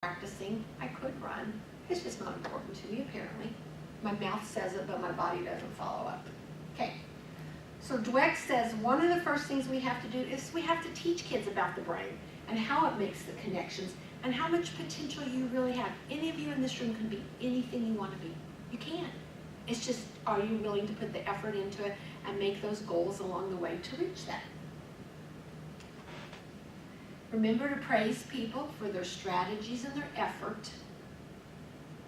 practicing, I could run. It's just not important to me, apparently. My mouth says it, but my body doesn't follow up. Okay. So Dweck says one of the first things we have to do is we have to teach kids about the brain and how it makes the connections and how much potential you really have. Any of you in this room can be anything you want to be. You can. It's just, are you willing to put the effort into it and make those goals along the way to reach that? Remember to praise people for their strategies and their effort,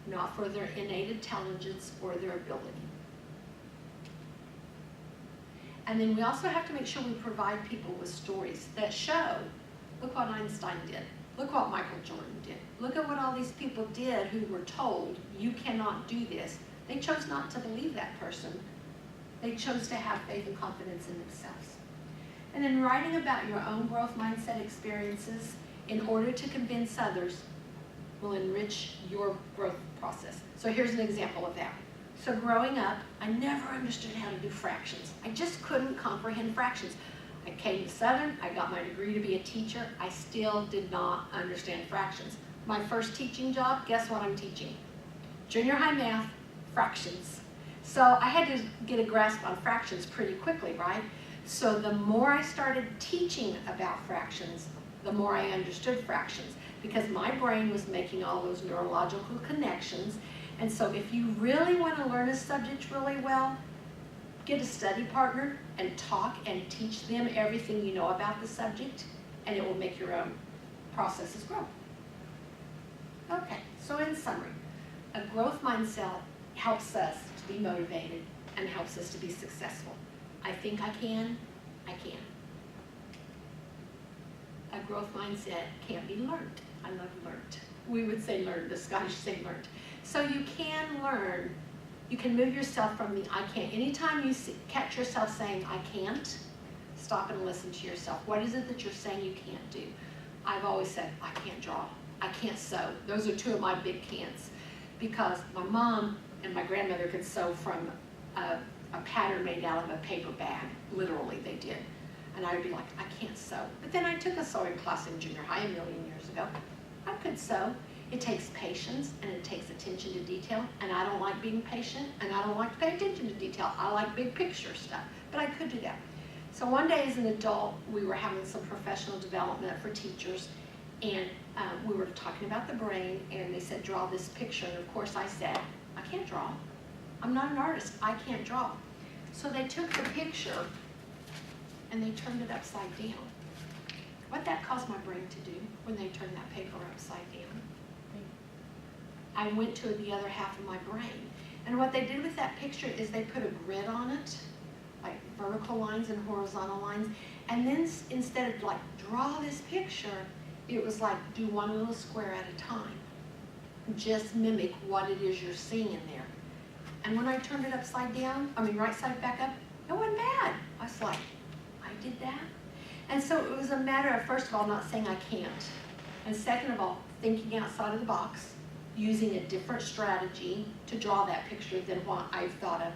not for their innate intelligence or their ability. And then we also have to make sure we provide people with stories that show, look what Einstein did, look what Michael Jordan did, look at what all these people did who were told, you cannot do this. They chose not to believe that person. They chose to have faith and confidence in themselves. And then writing about your own growth mindset experiences in order to convince others will enrich your growth process. So here's an example of that. So growing up, I never understood how to do fractions. I just couldn't comprehend fractions. I came to Southern, I got my degree to be a teacher. I still did not understand fractions. My first teaching job, guess what I'm teaching? Junior high math, fractions. So I had to get a grasp on fractions pretty quickly, right? So the more I started teaching about fractions, the more I understood fractions, because my brain was making all those neurological connections. And so if you really want to learn a subject really well, get a study partner and talk and teach them everything you know about the subject, and it will make your own processes grow. Okay, so in summary, a growth mindset helps us to be motivated and helps us to be successful. I think I can. A growth mindset can't be learned. I love learned. We would say learned, the Scottish say learned. So you can learn, you can move yourself from the I can't. Anytime you catch yourself saying I can't, stop and listen to yourself. What is it that you're saying you can't do? I've always said I can't draw, I can't sew. Those are two of my big can'ts, because my mom and my grandmother could sew from a pattern made out of a paper bag. Literally, they did. And I would be like, I can't sew. But then I took a sewing class in junior high a million years ago. I could sew. It takes patience and it takes attention to detail. And I don't like being patient and I don't like to pay attention to detail. I like big picture stuff. But I could do that. So one day as an adult, we were having some professional development for teachers. And we were talking about the brain. And they said, draw this picture. And of course I said, I can't draw. I'm not an artist. I can't draw. So they took the picture and they turned it upside down. What that caused my brain to do when they turned that paper upside down, I went to the other half of my brain. And what they did with that picture is they put a grid on it, like vertical lines and horizontal lines. And then instead of like draw this picture, it was like do one little square at a time. Just mimic what it is you're seeing in there. And when I turned it upside down, right side back up, it wasn't bad. I was like, I did that. And so it was a matter of, first of all, not saying I can't. And second of all, thinking outside of the box, using a different strategy to draw that picture than what I've thought of.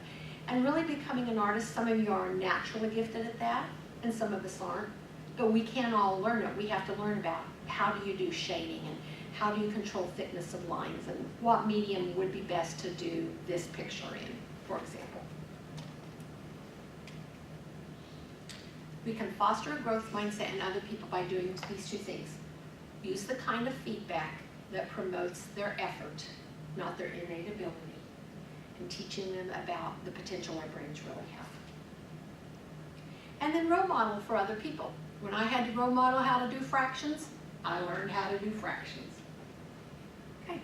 And really becoming an artist. Some of you are naturally gifted at that, and some of us aren't. But we can all learn it. We have to learn about how do you do shading and how do you control thickness of lines and what medium would be best to do this picture in, for example. We can foster a growth mindset in other people by doing these two things. Use the kind of feedback that promotes their effort, not their innate ability, and teaching them about the potential our brains really have. And then role model for other people. When I had to role model how to do fractions, I learned how to do fractions. Okay,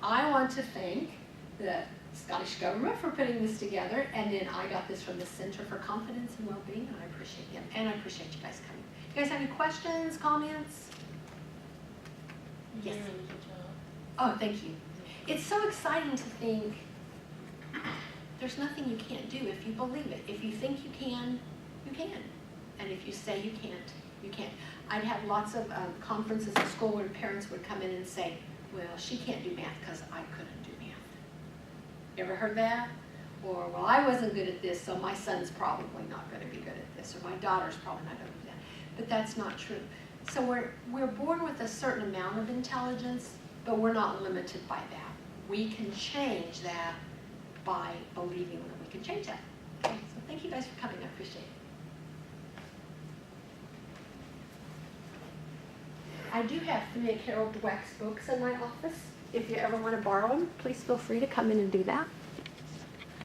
I want to thank the Scottish government for putting this together, and then I got this from the Center for Confidence and Wellbeing, and I appreciate them, and I appreciate you guys coming. You guys have any questions, comments? Yes. Oh, thank you. It's so exciting to think there's nothing you can't do if you believe it. If you think you can, you can. And if you say you can't, you can't. I'd have lots of conferences at school where parents would come in and say, well, she can't do math because I couldn't do math. You ever heard that? Or, well, I wasn't good at this, so my son's probably not going to be good at this, or my daughter's probably not going to do that. But that's not true. So we're born with a certain amount of intelligence, but we're not limited by that. We can change that by believing that we can change that. Okay, so thank you guys for coming. I appreciate it. I do have 3 of Carol Dweck's books in my office. If you ever want to borrow them, please feel free to come in and do that.